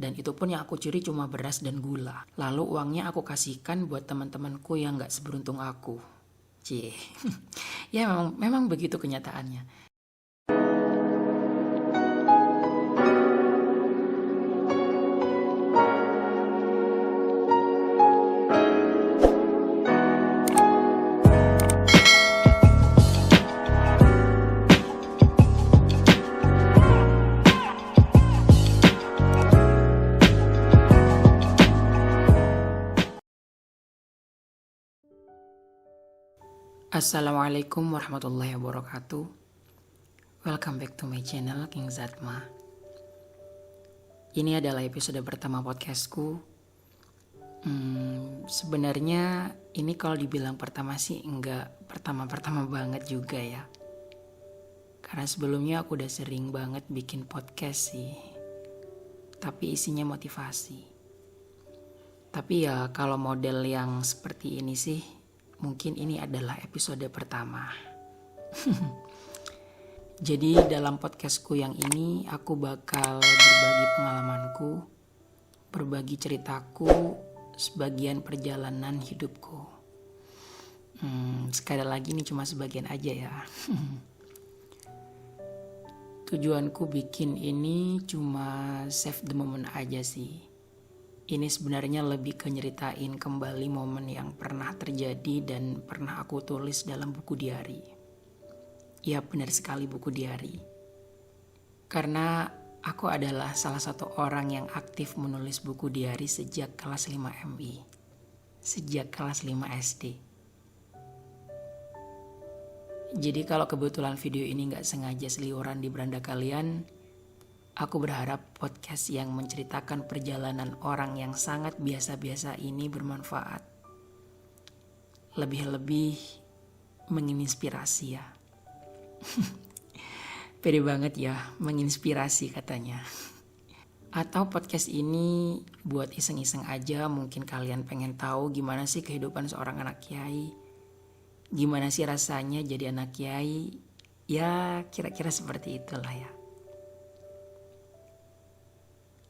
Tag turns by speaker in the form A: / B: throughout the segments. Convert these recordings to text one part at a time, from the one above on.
A: Dan itu pun yang aku curi cuma beras dan gula. Lalu uangnya aku kasihkan buat teman-temanku yang gak seberuntung aku. Cie. Ya memang begitu kenyataannya. Assalamualaikum warahmatullahi wabarakatuh. Welcome back to my channel King Zatma. Ini adalah episode pertama podcastku. Sebenarnya ini kalau dibilang pertama sih enggak pertama banget juga ya. Karena sebelumnya aku udah sering banget bikin podcast sih. Tapi isinya motivasi. Tapi ya kalau model yang seperti ini sih, mungkin ini adalah episode pertama. Jadi dalam podcastku yang ini aku bakal berbagi pengalamanku, berbagi ceritaku, sebagian perjalanan hidupku. Sekali lagi ini cuma sebagian aja ya. Tujuanku bikin ini cuma save the moment aja sih. Ini sebenarnya lebih ke nyeritain kembali momen yang pernah terjadi dan pernah aku tulis dalam buku diari. Ya benar sekali, buku diari. Karena aku adalah salah satu orang yang aktif menulis buku diari sejak kelas 5 MI. Sejak kelas 5 SD. Jadi kalau kebetulan video ini gak sengaja seliuran di beranda kalian, aku berharap podcast yang menceritakan perjalanan orang yang sangat biasa-biasa ini bermanfaat. Lebih-lebih menginspirasi ya. Pede banget ya, menginspirasi katanya. Atau podcast ini buat iseng-iseng aja, mungkin kalian pengen tahu gimana sih kehidupan seorang anak kiai. Gimana sih rasanya jadi anak kiai. Ya kira-kira seperti itulah ya.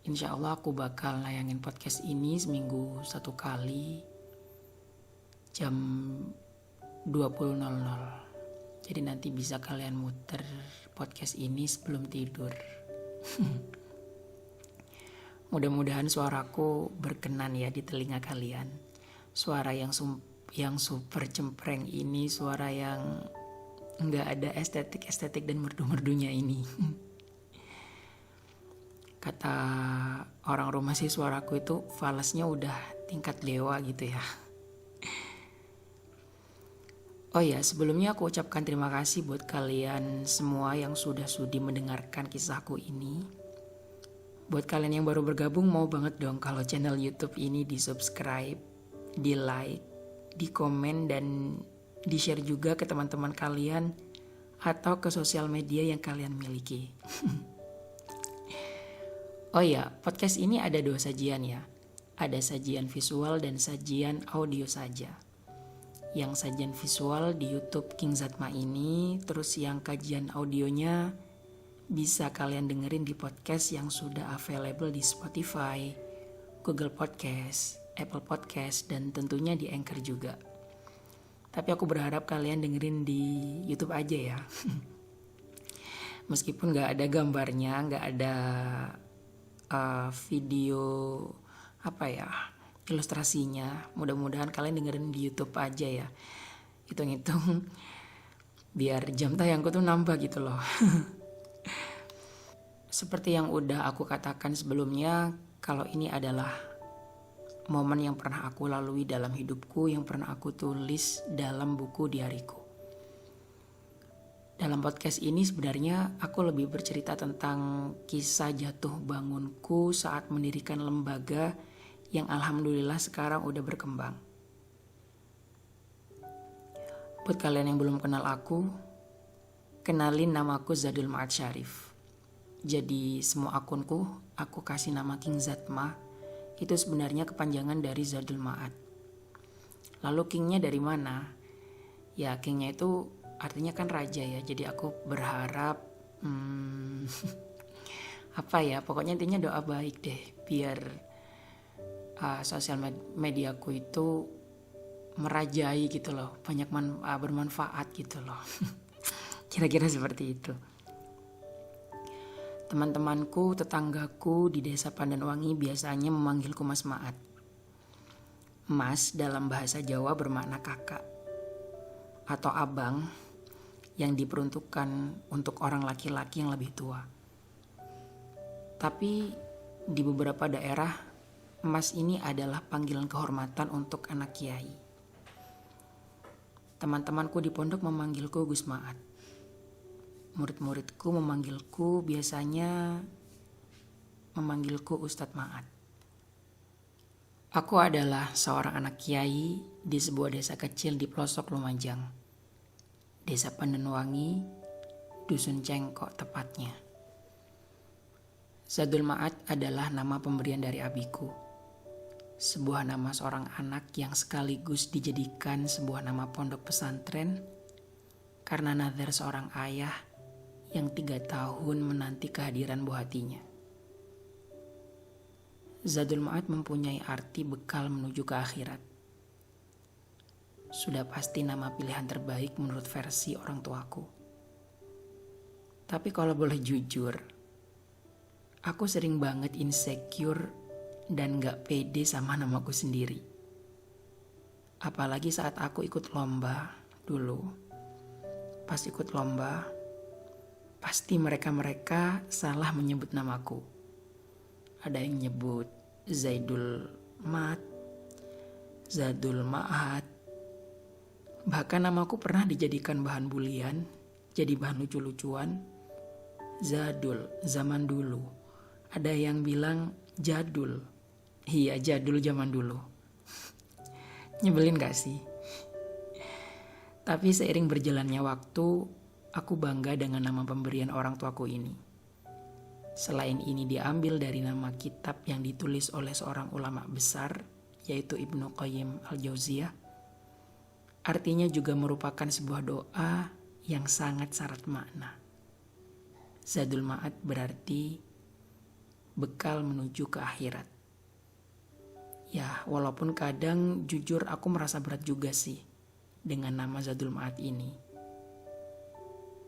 A: Insya Allah aku bakal nayangin podcast ini seminggu 1 kali jam 20.00. Jadi nanti bisa kalian muter podcast ini sebelum tidur. Mudah-mudahan suaraku berkenan ya di telinga kalian. Suara yang super cempreng ini, suara yang nggak ada estetik dan merdu-merdunya ini. Kata orang rumah sih suaraku itu falasnya udah tingkat dewa gitu ya. Oh ya, sebelumnya aku ucapkan terima kasih buat kalian semua yang sudah sudi mendengarkan kisahku ini. Buat kalian yang baru bergabung, mau banget dong kalau channel YouTube ini di subscribe, di like, di komen, dan di share juga ke teman-teman kalian atau ke sosial media yang kalian miliki. Oh ya, podcast ini ada 2 sajian ya. Ada sajian visual dan sajian audio saja. Yang sajian visual di YouTube King Zatma ini, terus yang kajian audionya bisa kalian dengerin di podcast yang sudah available di Spotify, Google Podcast, Apple Podcast, dan tentunya di Anchor juga. Tapi aku berharap kalian dengerin di YouTube aja ya. Meskipun gak ada gambarnya, gak ada video ilustrasinya, mudah-mudahan kalian dengerin di YouTube aja ya. Hitung-hitung biar jam tayangku tuh nambah gitu loh. Seperti yang udah aku katakan sebelumnya, kalau ini adalah momen yang pernah aku lalui dalam hidupku, yang pernah aku tulis dalam buku diariku. Dalam podcast ini sebenarnya aku lebih bercerita tentang kisah jatuh bangunku saat mendirikan lembaga yang alhamdulillah sekarang udah berkembang. Buat kalian yang belum kenal aku, kenalin, nama aku Zadul Ma'ad Syarif. Jadi semua akunku aku kasih nama King Zatma. Itu sebenarnya kepanjangan dari Zadul Ma'ad. Lalu Kingnya dari mana? Ya Kingnya itu artinya kan raja ya. Jadi aku berharap pokoknya intinya doa baik deh biar sosial mediaku itu merajai gitu loh, banyak bermanfaat gitu loh. Kira-kira seperti itu. Teman-temanku, tetanggaku di desa Pandanwangi biasanya memanggilku Mas Maat. Mas dalam bahasa Jawa bermakna kakak atau abang yang diperuntukkan untuk orang laki-laki yang lebih tua. Tapi di beberapa daerah, Mas ini adalah panggilan kehormatan untuk anak kiai. Teman-temanku di pondok memanggilku Gus Maat. Murid-muridku biasanya memanggilku Ustadz Maat. Aku adalah seorang anak kiai di sebuah desa kecil di pelosok Lumajang. Desa Pandanwangi, Dusun Cengkok tepatnya. Zadul Maat adalah nama pemberian dari abiku. Sebuah nama seorang anak yang sekaligus dijadikan sebuah nama pondok pesantren karena nazar seorang ayah yang 3 tahun menanti kehadiran buah hatinya. Zadul Maat mempunyai arti bekal menuju ke akhirat. Sudah pasti nama pilihan terbaik menurut versi orang tuaku. Tapi kalau boleh jujur, aku sering banget insecure dan gak pede sama namaku sendiri. Apalagi saat aku ikut lomba dulu. Pas ikut lomba, pasti mereka salah menyebut namaku. Ada yang nyebut Zaidul Mat, Zadul Maat. Bahkan namaku pernah dijadikan bahan bulian, jadi bahan lucu-lucuan. Zadul, zaman dulu. Ada yang bilang jadul. Iya, jadul zaman dulu. Nyebelin gak sih? Tapi seiring berjalannya waktu, aku bangga dengan nama pemberian orang tuaku ini. Selain ini diambil dari nama kitab yang ditulis oleh seorang ulama besar, yaitu Ibnu Qayyim al-Jauziyah. Artinya juga merupakan sebuah doa yang sangat syarat makna. Zadul Ma'ad berarti bekal menuju ke akhirat. Ya, walaupun kadang jujur aku merasa berat juga sih dengan nama Zadul Ma'ad ini.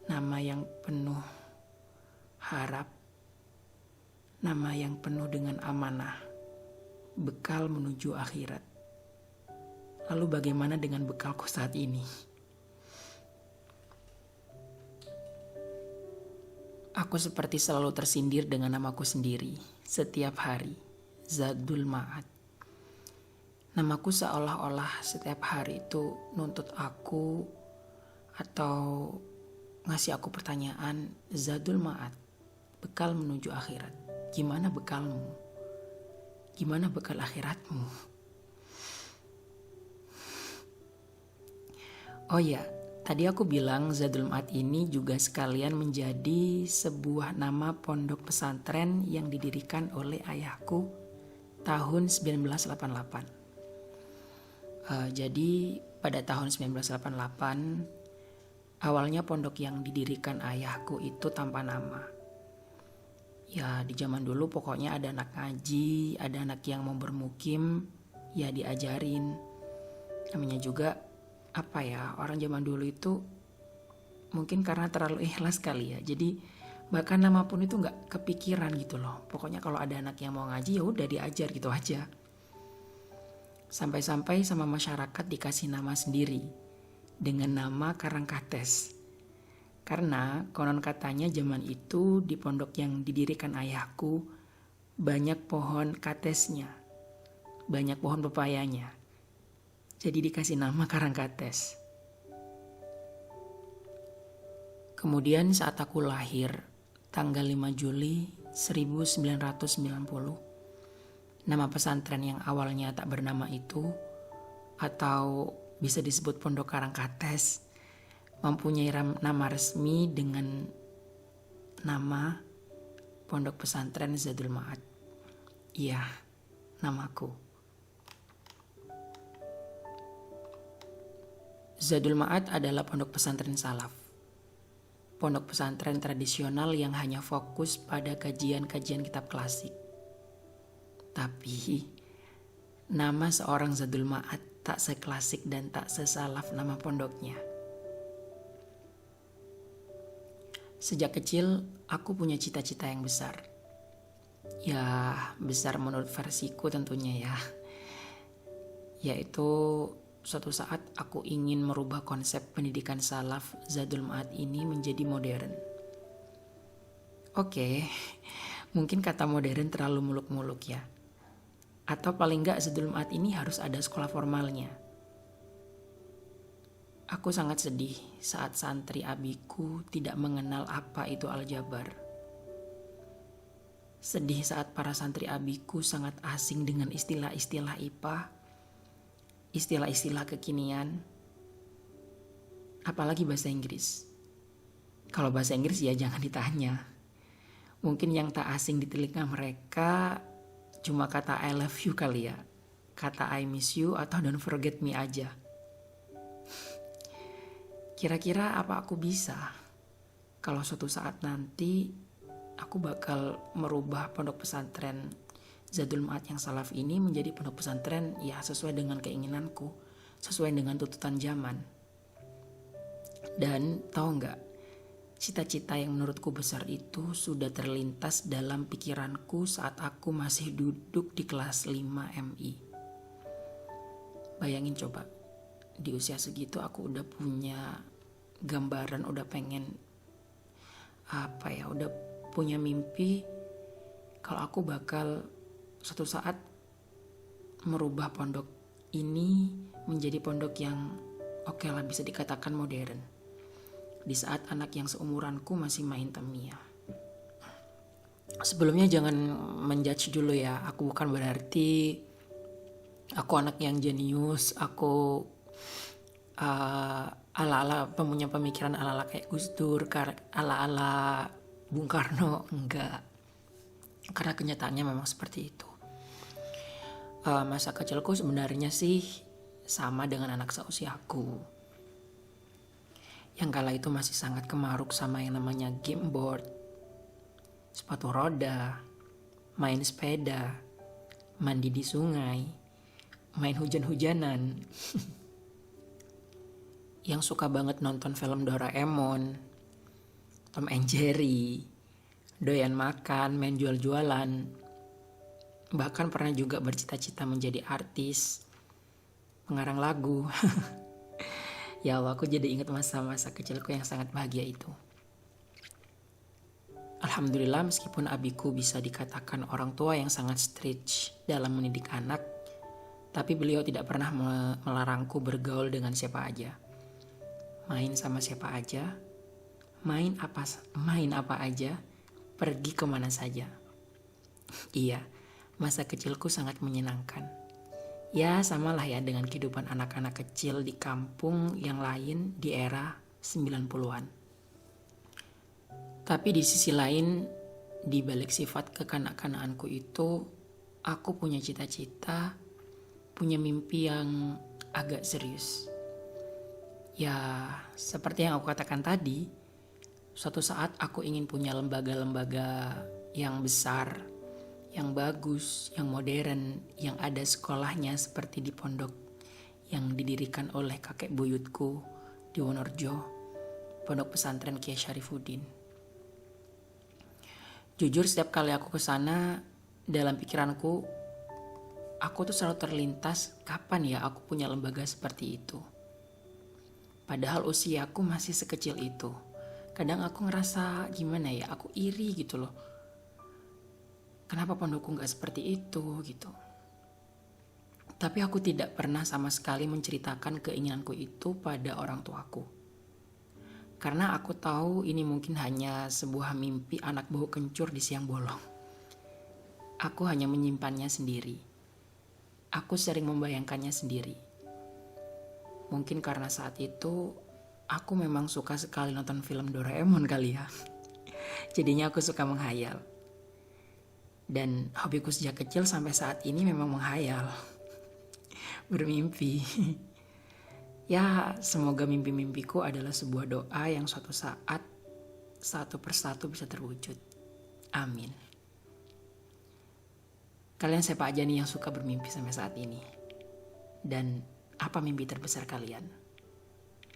A: Nama yang penuh harap, nama yang penuh dengan amanah, bekal menuju akhirat. Lalu bagaimana dengan bekalku saat ini? Aku seperti selalu tersindir dengan namaku sendiri setiap hari, Zadul Ma'ad. Namaku seolah-olah setiap hari itu nuntut aku atau ngasih aku pertanyaan, Zadul Ma'ad, bekal menuju akhirat. Gimana bekalmu? Gimana bekal akhiratmu? Oh ya, tadi aku bilang Zadul Ma'ad ini juga sekalian menjadi sebuah nama pondok pesantren yang didirikan oleh ayahku tahun 1988. Jadi pada tahun 1988 awalnya pondok yang didirikan ayahku itu tanpa nama. Ya di zaman dulu pokoknya ada anak ngaji, ada anak yang mau bermukim, ya diajarin. Namanya juga orang zaman dulu itu mungkin karena terlalu ikhlas kali ya. Jadi bahkan nama pun itu gak kepikiran gitu loh. Pokoknya kalau ada anak yang mau ngaji ya udah diajar gitu aja. Sampai-sampai sama masyarakat dikasih nama sendiri dengan nama Karangkates. Karena konon katanya zaman itu di pondok yang didirikan ayahku banyak pohon katesnya, banyak pohon pepayanya. Jadi dikasih nama Karangkates. Kemudian saat aku lahir tanggal 5 Juli 1990, nama pesantren yang awalnya tak bernama itu, atau bisa disebut Pondok Karangkates, mempunyai nama resmi dengan nama Pondok Pesantren Zadul Ma'ad. Iya, namaku. Zadul Ma'ad adalah pondok pesantren salaf. Pondok pesantren tradisional yang hanya fokus pada kajian-kajian kitab klasik. Tapi nama seorang Zadul Ma'ad tak seklasik dan tak sesalaf nama pondoknya. Sejak kecil aku punya cita-cita yang besar. Ya, besar menurut versiku tentunya ya. Yaitu suatu saat aku ingin merubah konsep pendidikan salaf Zadul Ma'ad ini menjadi modern. Oke, mungkin kata modern terlalu muluk-muluk ya. Atau paling enggak Zadul Ma'ad ini harus ada sekolah formalnya. Aku sangat sedih saat santri abiku tidak mengenal apa itu aljabar. Sedih saat para santri abiku sangat asing dengan istilah-istilah IPA, istilah-istilah kekinian, apalagi bahasa Inggris. Kalau bahasa Inggris ya jangan ditanya. Mungkin yang tak asing di telinga mereka cuma kata I love you kali ya, kata I miss you atau don't forget me aja. Kira-kira apa aku bisa kalau suatu saat nanti aku bakal merubah pondok pesantren Zadul Ma'ad yang salaf ini menjadi pondok pesantren ya sesuai dengan keinginanku, sesuai dengan tuntutan zaman. Dan tahu nggak, cita-cita yang menurutku besar itu sudah terlintas dalam pikiranku saat aku masih duduk di kelas 5 MI. Bayangin coba, di usia segitu aku udah punya gambaran, udah pengen udah punya mimpi kalau aku bakal suatu saat merubah pondok ini menjadi pondok yang oke lah bisa dikatakan modern. Di saat anak yang seumuranku masih main Tamiya. Sebelumnya jangan menjudge dulu ya, aku bukan berarti aku anak yang jenius, aku ala-ala punya pemikiran ala-ala kayak Gus Dur, ala-ala Bung Karno, enggak. Karena kenyataannya memang seperti itu. Masa kecilku sebenarnya sih sama dengan anak seusiaku. Yang kala itu masih sangat kemaruk sama yang namanya game board, sepatu roda, main sepeda, mandi di sungai, main hujan-hujanan. Yang suka banget nonton film Doraemon, Tom and Jerry, doyan makan, main jual-jualan. Bahkan pernah juga bercita-cita menjadi artis, pengarang lagu. Ya Allah, aku jadi ingat masa-masa kecilku yang sangat bahagia itu. Alhamdulillah meskipun abiku bisa dikatakan orang tua yang sangat strict dalam mendidik anak, tapi beliau tidak pernah melarangku bergaul dengan siapa aja. Main sama siapa aja, main apa aja, pergi kemana saja. Iya, masa kecilku sangat menyenangkan. Ya samalah ya dengan kehidupan anak-anak kecil di kampung yang lain di era 90-an. Tapi di sisi lain, di balik sifat kekanak-kanakanku itu, aku punya cita-cita, punya mimpi yang agak serius. Ya, seperti yang aku katakan tadi, suatu saat aku ingin punya lembaga-lembaga yang besar, yang bagus, yang modern, yang ada sekolahnya seperti di pondok yang didirikan oleh kakek buyutku di Wonorejo, pondok pesantren Kiai Syarifuddin. Jujur setiap kali aku kesana, dalam pikiranku, aku tuh selalu terlintas kapan ya aku punya lembaga seperti itu. Padahal usiaku masih sekecil itu. Kadang aku ngerasa gimana ya, aku iri gitu loh. Kenapa pondokku gak seperti itu gitu. Tapi aku tidak pernah sama sekali menceritakan keinginanku itu pada orang tuaku. Karena aku tahu ini mungkin hanya sebuah mimpi anak bau kencur di siang bolong. Aku hanya menyimpannya sendiri. Aku sering membayangkannya sendiri. Mungkin karena saat itu aku memang suka sekali nonton film Doraemon kali ya. Jadinya aku suka menghayal. Dan hobiku sejak kecil sampai saat ini memang menghayal, bermimpi. Ya, semoga mimpi-mimpiku adalah sebuah doa yang suatu saat, satu persatu bisa terwujud. Amin. Kalian siapa aja nih yang suka bermimpi sampai saat ini? Dan apa mimpi terbesar kalian?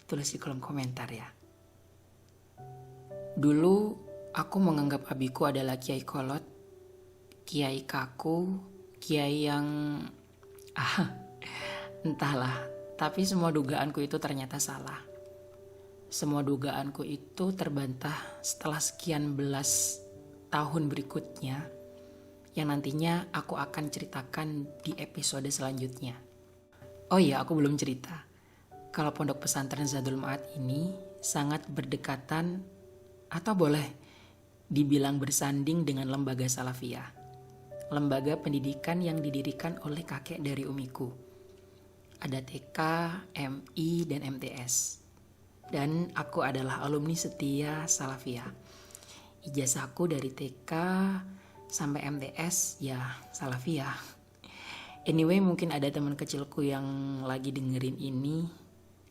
A: Tulis di kolom komentar ya. Dulu aku menganggap abiku adalah kiai kolot, kiai kaku, kiai yang entahlah. Tapi semua dugaanku itu ternyata salah. Semua dugaanku itu terbantah setelah sekian belas tahun berikutnya, yang nantinya aku akan ceritakan di episode selanjutnya. Oh iya, aku belum cerita. Kalau pondok pesantren Zadul Ma'ad ini sangat berdekatan atau boleh dibilang bersanding dengan lembaga Salafiyah. Lembaga pendidikan yang didirikan oleh kakek dari umiku. Ada TK, MI, dan MTS. Dan aku adalah alumni setia Salafiyah. Ijazahku dari TK sampai MTS ya Salafiyah. Anyway, mungkin ada teman kecilku yang lagi dengerin ini.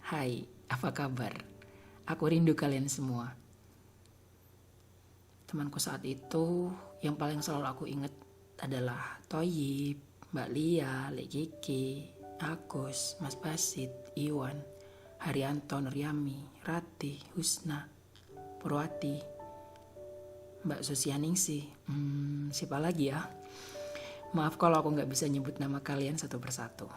A: Hai, apa kabar? Aku rindu kalian semua. Temanku saat itu yang paling selalu aku ingat adalah Toyib, Mbak Lia, Lek Kiki, Agus, Mas Basit, Iwan, Haryanto, Nuryami, Rati, Husna, Purwati, Mbak Susianingsih, siapa lagi ya? Maaf kalau aku gak bisa nyebut nama kalian satu persatu.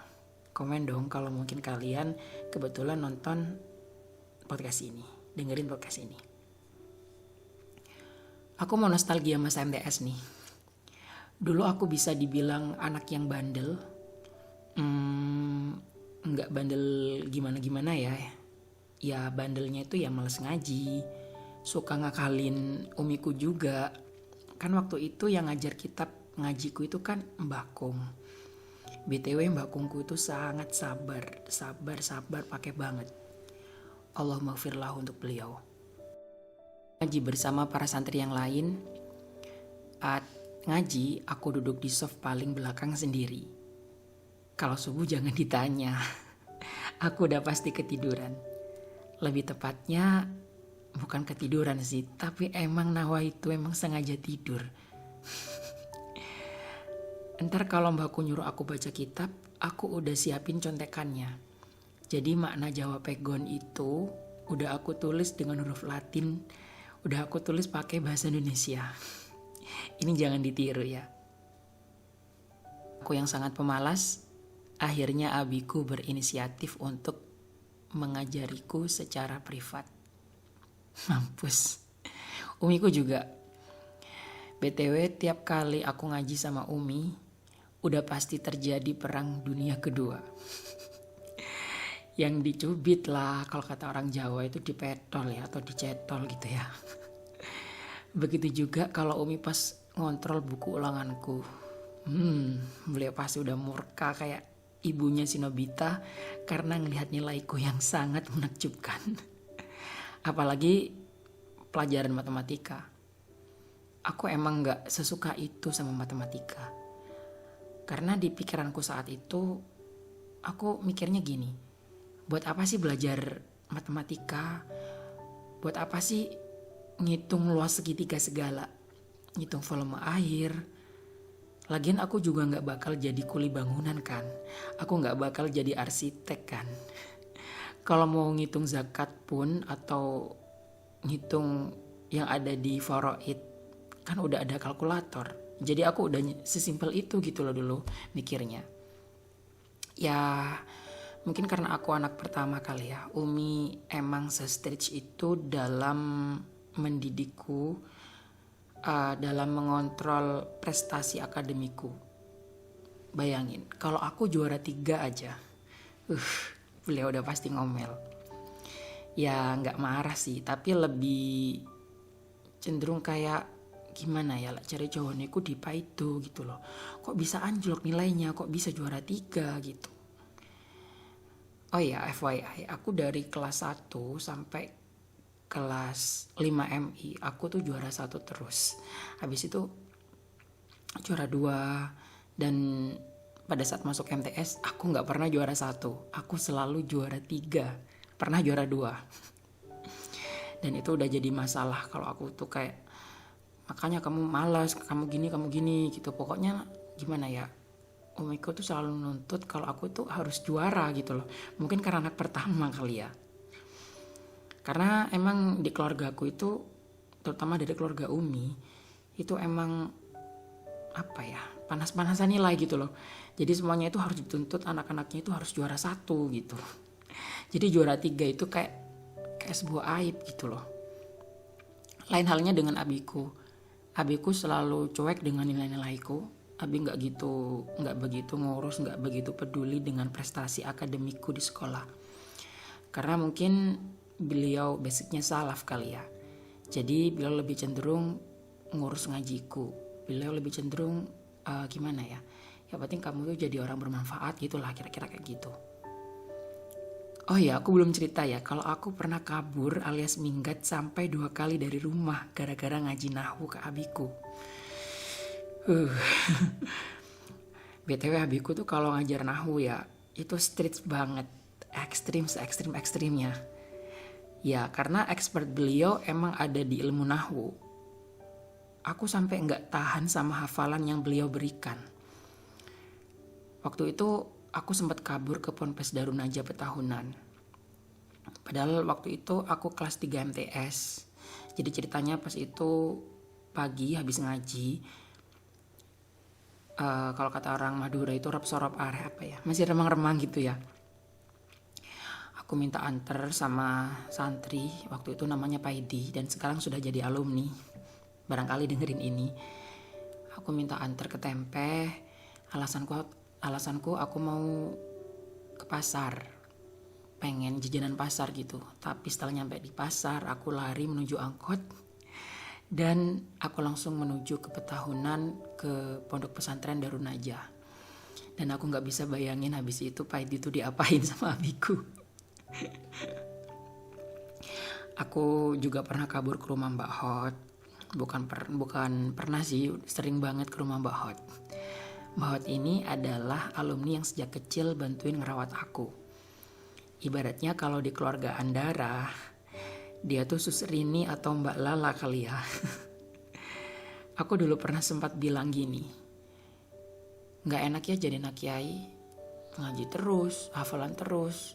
A: Komen dong kalau mungkin kalian kebetulan nonton podcast ini, dengerin podcast ini. Aku mau nostalgia masa MTS nih. Dulu aku bisa dibilang anak yang bandel. Gak bandel gimana-gimana ya. Ya bandelnya itu ya males ngaji. Suka ngakalin umiku juga. Kan waktu itu yang ngajar kitab ngajiku itu kan Mbah Kung. BTW Mbah Kungku itu sangat sabar pakai banget. Allah maghfirlah untuk beliau. Ngaji bersama para santri yang lain. Ngaji aku duduk di soft paling belakang sendiri. Kalau subuh jangan ditanya. Aku udah pasti ketiduran. Lebih tepatnya bukan ketiduran sih, tapi emang Nawa itu emang sengaja tidur. Entar kalau mbakku nyuruh aku baca kitab, aku udah siapin contekannya. Jadi makna Jawa Pegon itu udah aku tulis dengan huruf Latin, udah aku tulis pakai bahasa Indonesia. Ini jangan ditiru ya. Aku yang sangat pemalas, akhirnya abiku berinisiatif untuk mengajariku secara privat. Mampus. Umiku juga. BTW tiap kali aku ngaji sama Umi, udah pasti terjadi perang dunia kedua. Yang dicubit lah, kalau kata orang Jawa itu dipetol ya, atau dicetol gitu ya. Begitu juga kalau Umi pas ngontrol buku ulanganku. Beliau pasti udah murka kayak ibunya si Nobita karena ngelihat nilaiku yang sangat menakjubkan. Apalagi pelajaran matematika. Aku emang gak sesuka itu sama matematika. Karena di pikiranku saat itu, aku mikirnya gini. Buat apa sih belajar matematika? Buat apa sih ngitung luas segitiga segala? Ngitung volume air? Lagian aku juga gak bakal jadi kuli bangunan kan? Aku gak bakal jadi arsitek kan? Kalau mau ngitung zakat pun atau ngitung yang ada di foroid, kan udah ada kalkulator. Jadi aku udah sesimpel itu gitu loh dulu mikirnya. Ya mungkin karena aku anak pertama kali ya. Umi emang se-stretch itu dalam mendidikku, dalam mengontrol prestasi akademiku. Bayangin kalau aku juara 3 aja, beliau udah pasti ngomel. Ya gak marah sih, tapi lebih cenderung kayak gimana ya lah cari cowoknya ku dipa itu gitu loh. Kok bisa anjlok nilainya, kok bisa juara 3 gitu. Oh ya FYI, aku dari kelas 1 sampai kelas 5 MI aku tuh juara 1 terus. Habis itu juara 2. Dan pada saat masuk MTS aku gak pernah juara 1. Aku selalu juara 3. Pernah juara 2. Dan itu udah jadi masalah kalau aku tuh kayak, makanya kamu malas, kamu gini gitu. Pokoknya gimana ya, umiku tuh selalu nuntut kalau aku tuh harus juara gitu loh. Mungkin karena anak pertama kali ya. Karena emang di keluarga aku itu, terutama dari keluarga Umi, itu emang apa ya, panas-panasan nilai gitu loh. Jadi semuanya itu harus dituntut anak-anaknya itu harus juara 1 gitu. Jadi juara 3 itu kayak sebuah aib gitu loh. Lain halnya dengan abiku. Abiku selalu cuek dengan nilai-nilaiku. Abi nggak begitu ngurus, nggak begitu peduli dengan prestasi akademikku di sekolah. Karena mungkin beliau basicnya salaf kali ya. Jadi beliau lebih cenderung ngurus ngajiku. Beliau lebih cenderung gimana ya? Yang penting kamu tuh jadi orang bermanfaat gitulah, kira-kira kayak gitu. Oh ya, aku belum cerita ya, kalau aku pernah kabur alias minggat sampai 2 kali dari rumah gara-gara ngaji nahwu ke abiku. BTW abiku tuh kalau ngajar nahwu ya, itu strict banget, ekstrimnya. Ya, karena expert beliau emang ada di ilmu nahwu. Aku sampai nggak tahan sama hafalan yang beliau berikan. Waktu itu aku sempat kabur ke Ponpes Darun Najah Petahunan. Padahal waktu itu aku kelas 3 MTS. Jadi ceritanya pas itu pagi habis ngaji. Kalau kata orang Madura itu rop-sorop areh apa ya, masih remang-remang gitu ya. Aku minta anter sama santri, waktu itu namanya Paidi dan sekarang sudah jadi alumni. Barangkali dengerin ini. Aku minta anter ke Tempeh. Alasanku aku mau ke pasar, pengen jajanan pasar gitu. Tapi setelah nyampe di pasar, aku lari menuju angkot dan aku langsung menuju ke Petahunan, ke pondok pesantren Darun Najah. Dan aku nggak bisa bayangin habis itu Paidi itu diapain sama abiku. Aku juga pernah kabur ke rumah Mbak Hot. Bukan pernah sih, sering banget ke rumah Mbak Hot. Mbak Hot ini adalah alumni yang sejak kecil bantuin ngerawat aku. Ibaratnya kalau di keluarga Andara, dia tuh Sus Rini atau Mbak Lala kali ya. Aku dulu pernah sempat bilang gini, gak enak ya jadi anak kiai, ngaji terus, hafalan terus,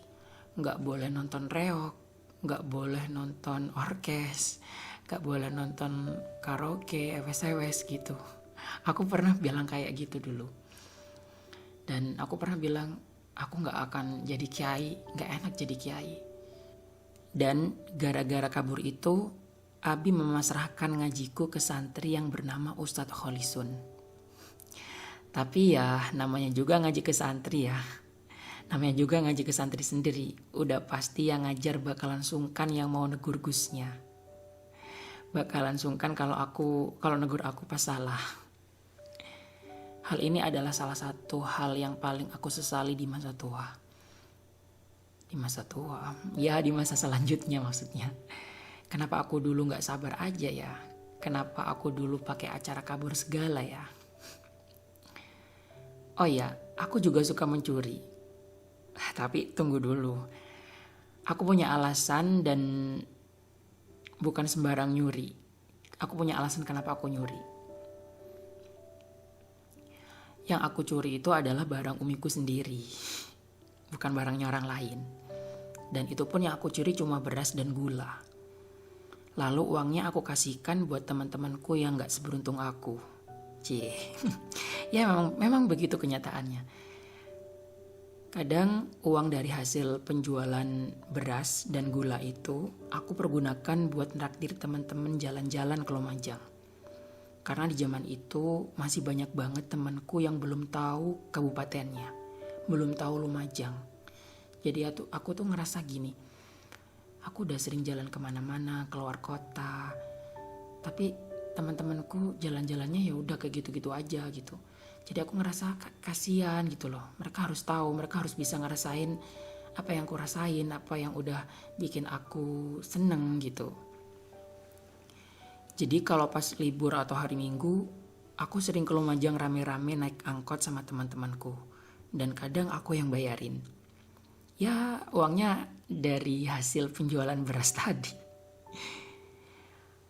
A: gak boleh nonton reok, gak boleh nonton orkes, gak boleh nonton karaoke, ewes-ewes gitu. Aku pernah bilang kayak gitu dulu. Dan aku pernah bilang, aku gak akan jadi kiai, gak enak jadi kiai. Dan gara-gara kabur itu, Abi memasrahkan ngajiku ke santri yang bernama Ustadz Kholisun. Tapi ya namanya juga ngaji ke santri ya. Namanya juga ngaji ke santri sendiri. Udah pasti yang ngajar bakalan sungkan yang mau negur gusnya. Bakalan sungkan kalau negur aku pas salah. Hal ini adalah salah satu hal yang paling aku sesali di masa tua. Di masa tua, ya di masa selanjutnya maksudnya. Kenapa aku dulu gak sabar aja ya? Kenapa aku dulu pakai acara kabur segala ya? Oh ya, aku juga suka mencuri. Tapi tunggu dulu. Aku punya alasan dan bukan sembarang nyuri. Aku punya alasan kenapa aku nyuri. Yang aku curi itu adalah barang umiku sendiri. Bukan barangnya orang lain. Dan itu pun yang aku curi cuma beras dan gula. Lalu uangnya aku kasihkan buat teman-temanku yang gak seberuntung aku. Cie. Ya memang begitu kenyataannya. Kadang uang dari hasil penjualan beras dan gula itu aku pergunakan buat nraktir teman-teman jalan-jalan ke Lumajang. Karena di zaman itu masih banyak banget temanku yang belum tahu kabupatennya, belum tahu Lumajang. Jadi aku tuh ngerasa gini, aku udah sering jalan kemana-mana, keluar kota, tapi teman-temanku jalan-jalannya ya udah kayak gitu-gitu aja gitu. Jadi aku ngerasa kasihan gitu loh. Mereka harus tahu, mereka harus bisa ngerasain apa yang aku rasain, apa yang udah bikin aku seneng gitu. Jadi kalau pas libur atau hari Minggu, aku sering ke Lumajang rame-rame naik angkot sama teman-temanku. Dan kadang aku yang bayarin. Ya uangnya dari hasil penjualan beras tadi.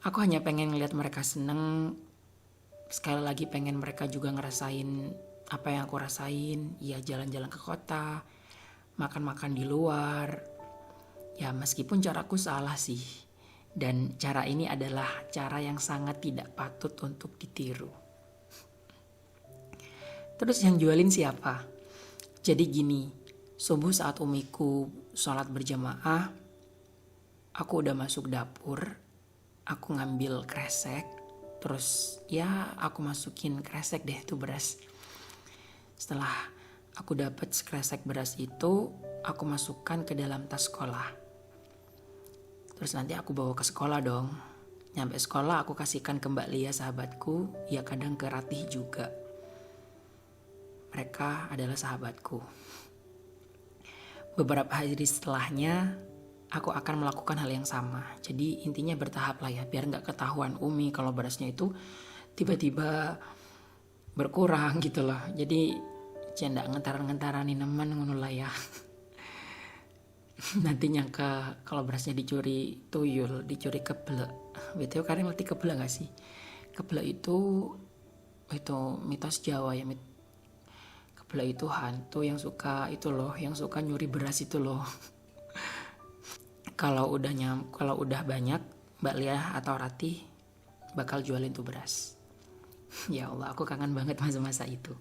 A: Aku hanya pengen ngeliat mereka seneng. Sekali lagi pengen mereka juga ngerasain apa yang aku rasain, ya jalan-jalan ke kota, makan-makan di luar. Ya meskipun caraku salah sih. Dan cara ini adalah cara yang sangat tidak patut untuk ditiru. Terus yang jualin siapa? Jadi gini, subuh saat umiku sholat berjamaah, aku udah masuk dapur, aku ngambil kresek, terus ya aku masukin kresek deh tuh beras. Setelah aku dapat kresek beras itu, aku masukkan ke dalam tas sekolah. Terus nanti aku bawa ke sekolah dong. Nyampe sekolah aku kasihkan ke Mbak Lia sahabatku, ya kadang ke Ratih juga. Mereka adalah sahabatku. Beberapa hari setelahnya, aku akan melakukan hal yang sama. Jadi intinya bertahap lah ya, biar gak ketahuan Umi kalau berasnya itu tiba-tiba berkurang gitu loh. Jadi cendak ngentaran-ngentaranin nemen ngono lah ya. Nanti nyangka kalau berasnya dicuri tuyul, dicuri keblek. BTW kalian ngerti keblek gak sih? Keblek itu mitos Jawa ya. Keblek itu hantu yang suka itu loh, yang suka nyuri beras itu loh. Kalau udah banyak, Mbak Lia atau Ratih bakal jualin tuh beras. Ya Allah, aku kangen banget masa-masa itu.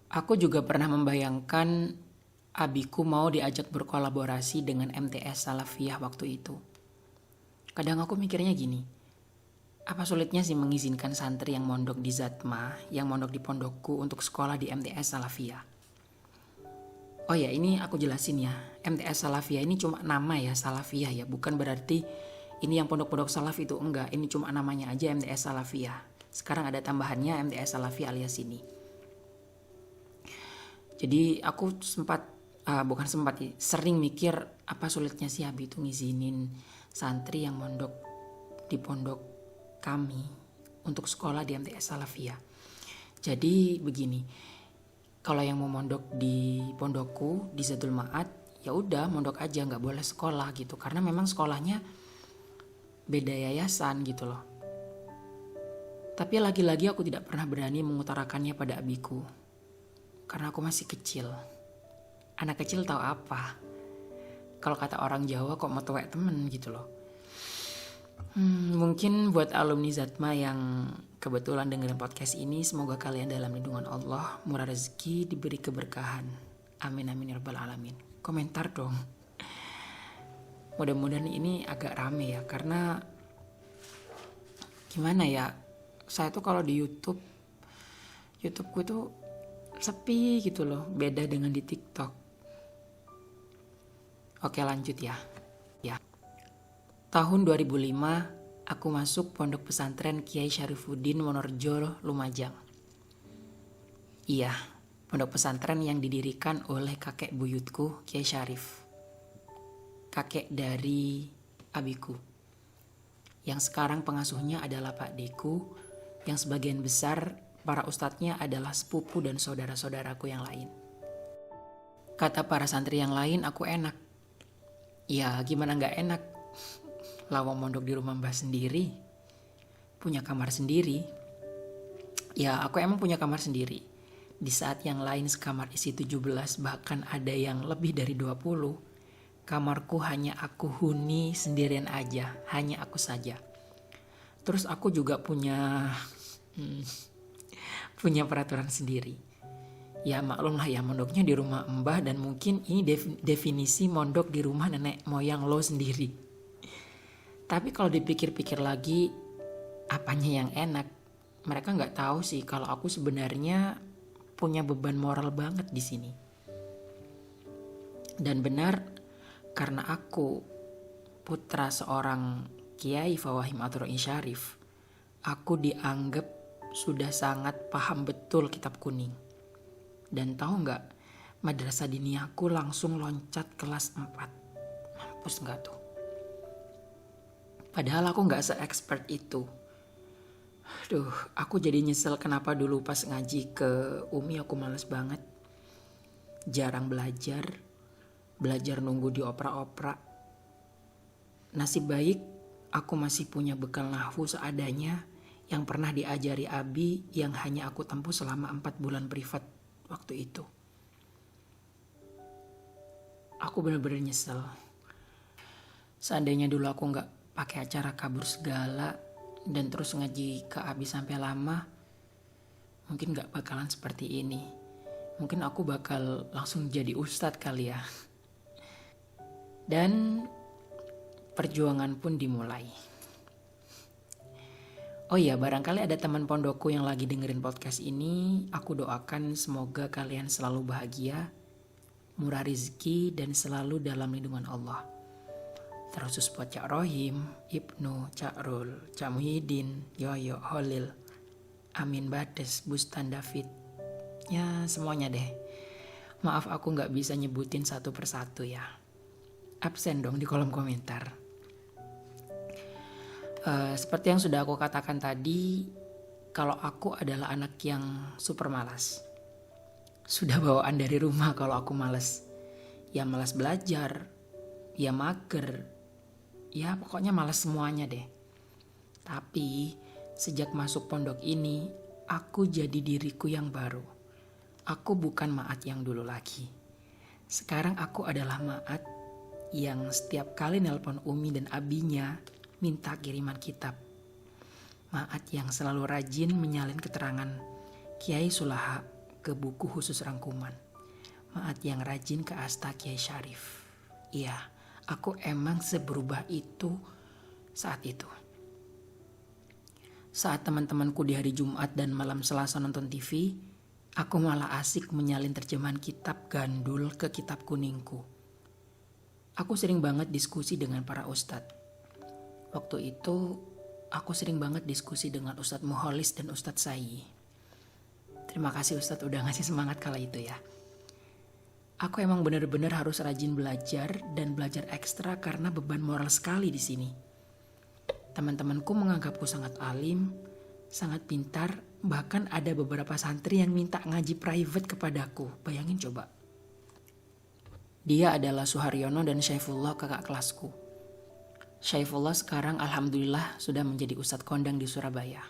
A: Aku juga pernah membayangkan abiku mau diajak berkolaborasi dengan MTS Salafiyah waktu itu. Kadang aku mikirnya gini, apa sulitnya sih mengizinkan santri yang mondok di Zatma, yang mondok di pondokku untuk sekolah di MTS Salafiyah? Oh ya, ini aku jelasin ya. MTS Salafiyah ini cuma nama ya, Salafiyah ya. Bukan berarti ini yang pondok-pondok salaf itu, enggak. Ini cuma namanya aja MTS Salafiyah. Sekarang ada tambahannya MTS Salafiyah alias ini. Jadi aku sering mikir apa sulitnya sih Abi itu ngizinin santri yang mondok di pondok kami untuk sekolah di MTS Salafiyah. Jadi begini, kalau yang mau mondok di pondokku di Zadul Ma'ad, ya udah mondok aja, nggak boleh sekolah gitu, karena memang sekolahnya beda yayasan gitu loh. Tapi lagi-lagi aku tidak pernah berani mengutarakannya pada abiku, karena aku masih kecil. Anak kecil tahu apa? Kalau kata orang Jawa kok mau tuwek temen gitu loh. Mungkin buat alumni Zatma yang kebetulan dengerin podcast ini, semoga kalian dalam lindungan Allah, murah rezeki, diberi keberkahan. Amin amin ya rabbal alamin. Komentar dong. Mudah-mudahan ini agak rame ya, karena gimana ya, saya tuh kalau di YouTubeku itu sepi gitu loh, beda dengan di TikTok. Oke lanjut ya. Tahun 2005 aku masuk pondok pesantren Kiai Syarifuddin Wonorejo Lumajang. Iya, pondok pesantren yang didirikan oleh kakek buyutku Kiai Syarif. Kakek dari abiku. Yang sekarang pengasuhnya adalah Pak Deku, yang sebagian besar para ustadznya adalah sepupu dan saudara-saudaraku yang lain. Kata para santri yang lain, aku enak. Ya gimana gak enak, lawang mondok di rumah mbah sendiri, punya kamar sendiri. Ya aku emang punya kamar sendiri. Di saat yang lain sekamar isi 17, bahkan ada yang lebih dari 20, kamarku hanya aku huni sendirian aja, hanya aku saja. Terus aku juga punya peraturan sendiri. Ya maklum lah ya, mondoknya di rumah mbah, dan mungkin ini definisi mondok di rumah nenek moyang lo sendiri. Tapi kalau dipikir-pikir lagi, apanya yang enak? Mereka nggak tahu sih kalau aku sebenarnya punya beban moral banget di sini. Dan benar, karena aku putra seorang Kiai Fawahim Atur-Ra'i Syarif, aku dianggap sudah sangat paham betul kitab kuning. Dan tahu nggak, madrasah diniaku langsung loncat kelas 4. Mampus nggak tuh? Padahal aku nggak se-expert itu. Aduh, aku jadi nyesel kenapa dulu pas ngaji ke Umi aku males banget. Jarang belajar nunggu di opera-opera. Nasib baik aku masih punya bekal nahwu seadanya yang pernah diajari Abi yang hanya aku tempuh selama 4 bulan privat waktu itu. Aku bener-bener nyesel. Seandainya dulu aku gak pakai acara kabur segala dan terus ngaji ke Abi sampai lama, mungkin gak bakalan seperti ini. Mungkin aku bakal langsung jadi ustadz kali ya. Dan perjuangan pun dimulai. Oh iya, barangkali ada teman pondokku yang lagi dengerin podcast ini. Aku doakan semoga kalian selalu bahagia, murah rezeki, dan selalu dalam lindungan Allah. Terus buat Cak Rohim, Ibnu, Cak Rul, Cak Muhyiddin, Yoyo, Holil, Amin Bades, Bustan David. Ya semuanya deh. Maaf aku gak bisa nyebutin satu persatu ya. Absen dong di kolom komentar. Seperti yang sudah aku katakan tadi, kalau aku adalah anak yang super malas. Sudah bawaan dari rumah kalau aku malas. Ya malas belajar, ya mager, ya pokoknya malas semuanya deh. Tapi sejak masuk pondok ini, aku jadi diriku yang baru. Aku bukan Maat yang dulu lagi. Sekarang aku adalah Maat yang setiap kali nelpon Umi dan Abinya minta kiriman kitab. Maat yang selalu rajin menyalin keterangan Kiai Sulaha ke buku khusus rangkuman. Maat yang rajin ke Asta Kiai Syarif. Iya, aku emang seberubah itu saat itu. Saat teman-temanku di hari Jumat dan malam Selasa nonton TV, aku malah asik menyalin terjemahan kitab gandul ke kitab kuningku. Aku sering banget diskusi dengan para ustadz. Waktu itu aku sering banget diskusi dengan Ustadz Muholis dan Ustadz Sayi. Terima kasih Ustadz udah ngasih semangat kala itu ya. Aku emang bener-bener harus rajin belajar dan belajar ekstra karena beban moral sekali di sini. Teman-temanku menganggapku sangat alim, sangat pintar, bahkan ada beberapa santri yang minta ngaji private kepadaku. Bayangin coba. Dia adalah Suharyono dan Syaifullah, kakak kelasku. Syaifullah sekarang alhamdulillah sudah menjadi ustadz kondang di Surabaya.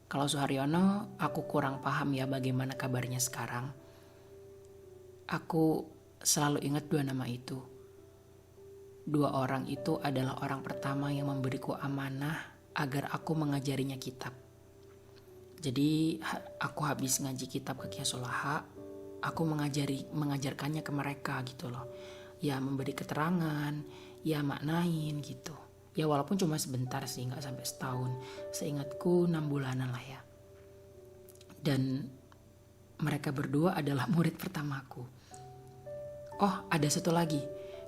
A: Kalau Suharyono, aku kurang paham ya bagaimana kabarnya sekarang. Aku selalu ingat dua nama itu. Dua orang itu adalah orang pertama yang memberiku amanah agar aku mengajarinya kitab. Jadi aku habis ngaji kitab ke Kiai Sulaha, aku mengajarkannya ke mereka gitu loh. Ya memberi keterangan, ya maknain gitu. Ya walaupun cuma sebentar sih, gak sampai setahun. Seingatku 6 bulanan lah ya. Dan mereka berdua adalah murid pertamaku. Oh ada satu lagi,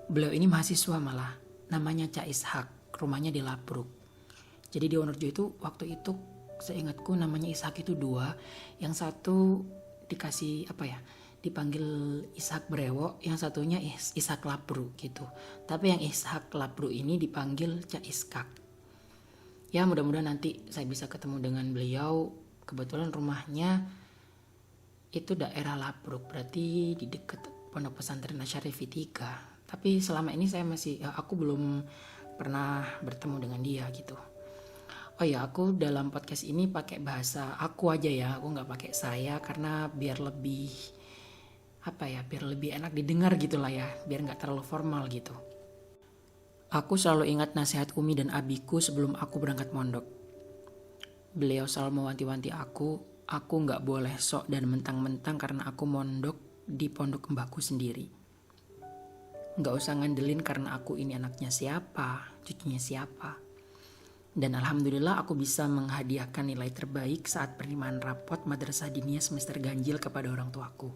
A: beliau ini mahasiswa malah. Namanya Cak Ishak, rumahnya di Labruk. Jadi di Wonorejo itu waktu itu seingatku namanya Ishak itu 2. Yang satu dikasih dipanggil Ishak Brewo, yang satunya Ishak Labru gitu. Tapi yang Ishak Labru ini dipanggil Cak Iskak. Ya mudah-mudahan nanti saya bisa ketemu dengan beliau. Kebetulan rumahnya itu daerah Labruk, berarti di dekat Pondok Pesantren Asyarifi 3. Tapi selama ini aku belum pernah bertemu dengan dia gitu. Oh ya, aku dalam podcast ini pakai bahasa aku aja ya, aku nggak pakai saya karena biar lebih enak didengar gitu lah ya, biar gak terlalu formal gitu. Aku selalu ingat nasihat Umi dan Abiku sebelum aku berangkat mondok. Beliau selalu mewanti-wanti aku gak boleh sok dan mentang-mentang karena aku mondok di pondok mbahku sendiri. Gak usah ngandelin karena aku ini anaknya siapa, cucunya siapa. Dan alhamdulillah aku bisa menghadiahkan nilai terbaik saat penerimaan rapot Madrasah Diniyah semester ganjil kepada orang tuaku.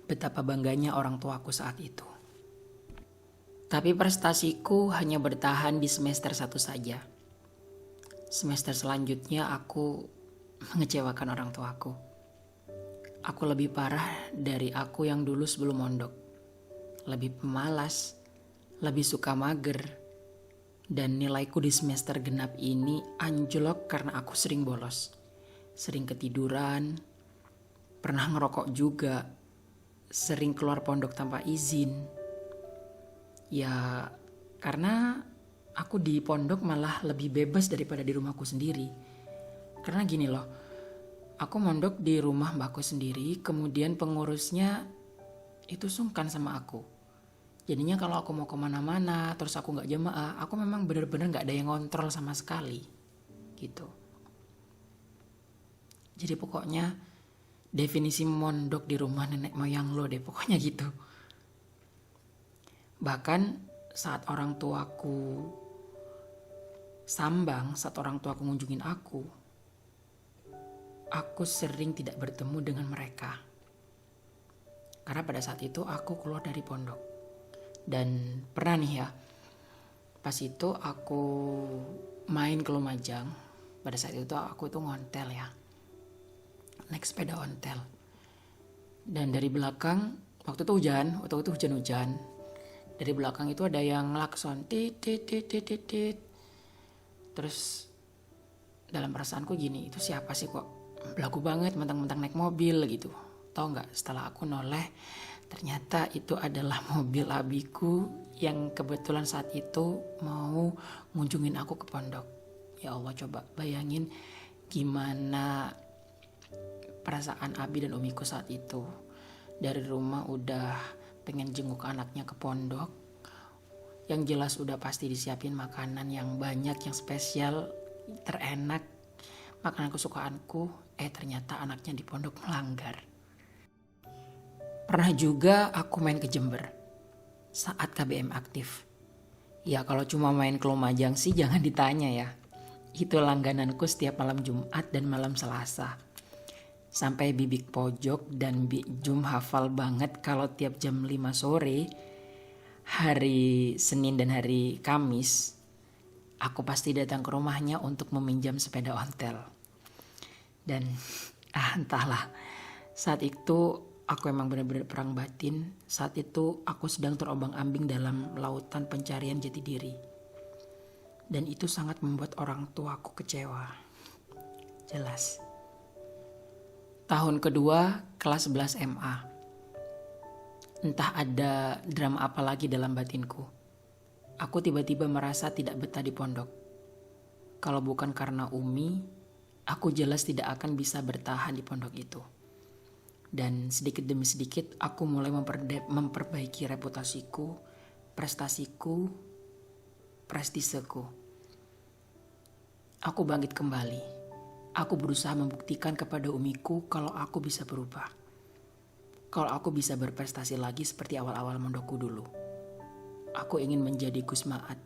A: Betapa bangganya orang tuaku saat itu. Tapi prestasiku hanya bertahan di semester 1 saja. Semester selanjutnya aku mengecewakan orang tuaku. Aku lebih parah dari aku yang dulu sebelum mondok. Lebih pemalas, lebih suka mager. Dan nilaiku di semester genap ini anjlok karena aku sering bolos. Sering ketiduran, pernah ngerokok juga. Sering keluar pondok tanpa izin. Ya karena aku di pondok malah lebih bebas daripada di rumahku sendiri. Karena gini loh, aku mondok di rumah mbakku sendiri, kemudian pengurusnya itu sungkan sama aku. Jadinya kalau aku mau kemana-mana, terus aku nggak jamaah, aku memang bener-bener nggak ada yang ngontrol sama sekali, gitu. Jadi pokoknya definisi mondok di rumah nenek moyang lo deh, pokoknya gitu. Bahkan saat orang tuaku sambang, saat orang tuaku ngunjungin aku sering tidak bertemu dengan mereka. Karena pada saat itu aku keluar dari pondok. Dan pernah nih ya, pas itu aku main ke Lumajang. Pada saat itu aku tuh ngontel ya, naik sepeda ontel. Dan dari belakang, waktu itu hujan-hujan. Dari belakang itu ada yang ngelakson, tit. Terus dalam perasaanku gini, itu siapa sih kok belagu banget mentang-mentang naik mobil gitu. Tahu nggak? Setelah aku noleh, ternyata itu adalah mobil abiku yang kebetulan saat itu mau ngunjungin aku ke pondok. Ya Allah, coba bayangin gimana perasaan abi dan umiku saat itu. Dari rumah udah pengen jenguk anaknya ke pondok. Yang jelas udah pasti disiapin makanan yang banyak, yang spesial, terenak, makanan kesukaanku. Ternyata anaknya di pondok melanggar. Pernah juga aku main ke Jember saat KBM aktif. Ya kalau cuma main ke Lumajang sih jangan ditanya ya. Itu langgananku setiap malam Jumat dan malam Selasa. Sampai bibik pojok dan Jum hafal banget kalau tiap jam 5 sore, hari Senin dan hari Kamis, aku pasti datang ke rumahnya untuk meminjam sepeda ontel. Dan entahlah, saat itu aku emang benar-benar perang batin. Saat itu aku sedang terombang-ambing dalam lautan pencarian jati diri. Dan itu sangat membuat orang tuaku kecewa. Jelas. Tahun kedua, kelas 11 MA. Entah ada drama apa lagi dalam batinku. Aku tiba-tiba merasa tidak betah di pondok. Kalau bukan karena Umi, aku jelas tidak akan bisa bertahan di pondok itu. Dan sedikit demi sedikit aku mulai memperbaiki reputasiku, prestasiku, prestiseku. Aku bangkit kembali. Aku berusaha membuktikan kepada umiku kalau aku bisa berubah. Kalau aku bisa berprestasi lagi seperti awal-awal mondokku dulu. Aku ingin menjadi Gus Maat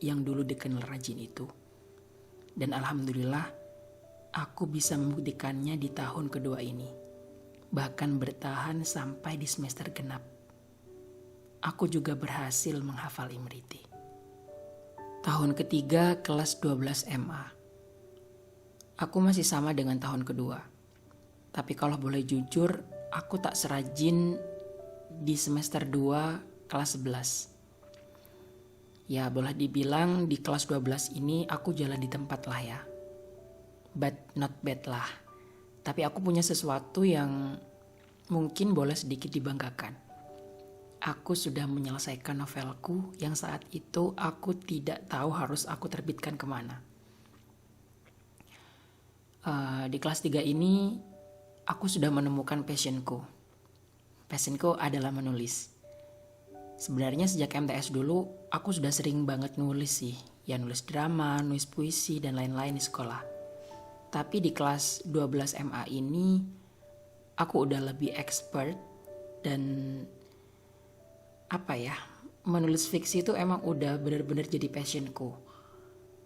A: yang dulu dikenal rajin itu. Dan alhamdulillah aku bisa membuktikannya di tahun kedua ini. Bahkan bertahan sampai di semester genap. Aku juga berhasil menghafal Imriti. Tahun ketiga kelas 12 MA. Aku masih sama dengan tahun kedua. Tapi kalau boleh jujur, aku tak serajin di semester 2 kelas 11. Ya boleh dibilang di kelas 12 ini aku jalan di tempat lah ya. But not bad lah. Tapi aku punya sesuatu yang mungkin boleh sedikit dibanggakan. Aku sudah menyelesaikan novelku yang saat itu aku tidak tahu harus aku terbitkan kemana. Di kelas 3 ini aku sudah menemukan passionku. Passionku adalah menulis. Sebenarnya sejak MTS dulu aku sudah sering banget nulis sih. Ya nulis drama, nulis puisi dan lain-lain di sekolah. Tapi di kelas 12 MA ini aku udah lebih expert dan menulis fiksi itu emang udah benar-benar jadi passionku.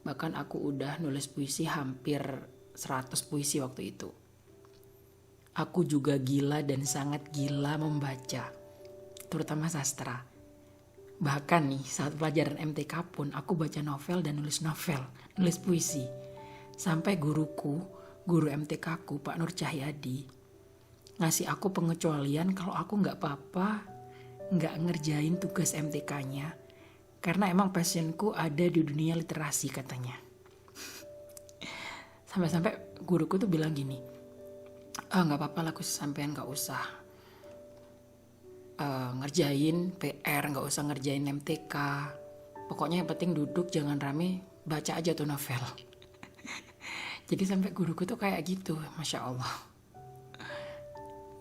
A: Bahkan aku udah nulis puisi hampir 100 puisi waktu itu. Aku juga gila dan sangat gila membaca, terutama sastra. Bahkan nih saat pelajaran MTK pun aku baca novel dan nulis puisi. Sampai guru MTK ku Pak Nur Cahyadi ngasih aku pengecualian kalau aku gak apa-apa gak ngerjain tugas MTK-nya. Karena emang passionku ada di dunia literasi katanya. Sampai-sampai guruku tuh bilang gini, gak apa-apa lah sampean gak usah ngerjain PR, gak usah ngerjain MTK. Pokoknya yang penting duduk jangan rame, baca aja tuh novel. Jadi sampai guruku tuh kayak gitu, Masya Allah.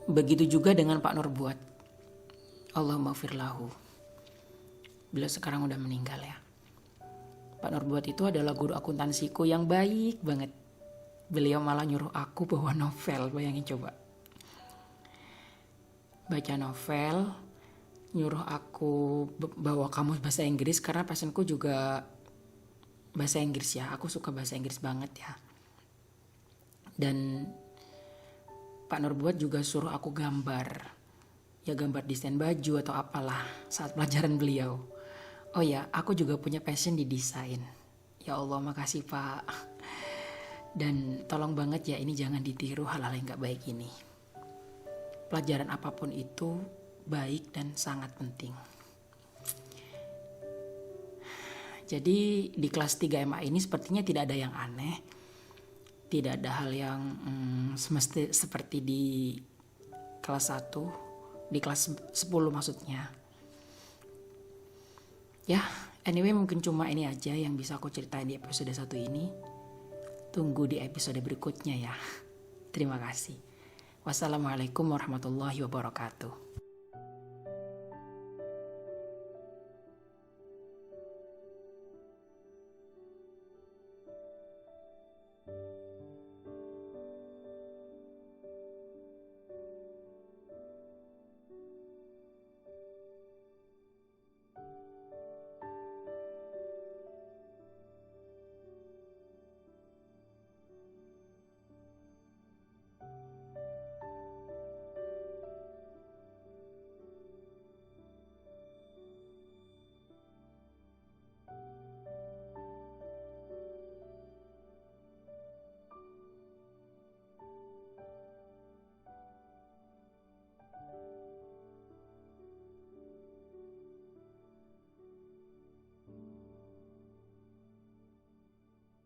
A: Begitu juga dengan Pak Nurbuat. Allahumma firlahu. Beliau sekarang udah meninggal ya. Pak Nurbuat itu adalah guru akuntansiku yang baik banget. Beliau malah nyuruh aku bawa novel, bayangin coba. Baca novel, nyuruh aku bawa kamus bahasa Inggris karena passionku juga bahasa Inggris ya. Aku suka bahasa Inggris banget ya. Dan Pak Nurbuat juga suruh aku gambar. Ya gambar desain baju atau apalah saat pelajaran beliau. Oh ya, aku juga punya passion di desain. Ya Allah, makasih Pak. Dan tolong banget ya, ini jangan ditiru hal-hal yang gak baik ini. Pelajaran apapun itu baik dan sangat penting. Jadi di kelas 3 MA ini sepertinya tidak ada yang aneh. Tidak ada hal yang semesti seperti di kelas 1. Di kelas 10 maksudnya. Ya, anyway mungkin cuma ini aja yang bisa aku ceritain di episode 1 ini. Tunggu di episode berikutnya ya. Terima kasih. Wassalamualaikum warahmatullahi wabarakatuh.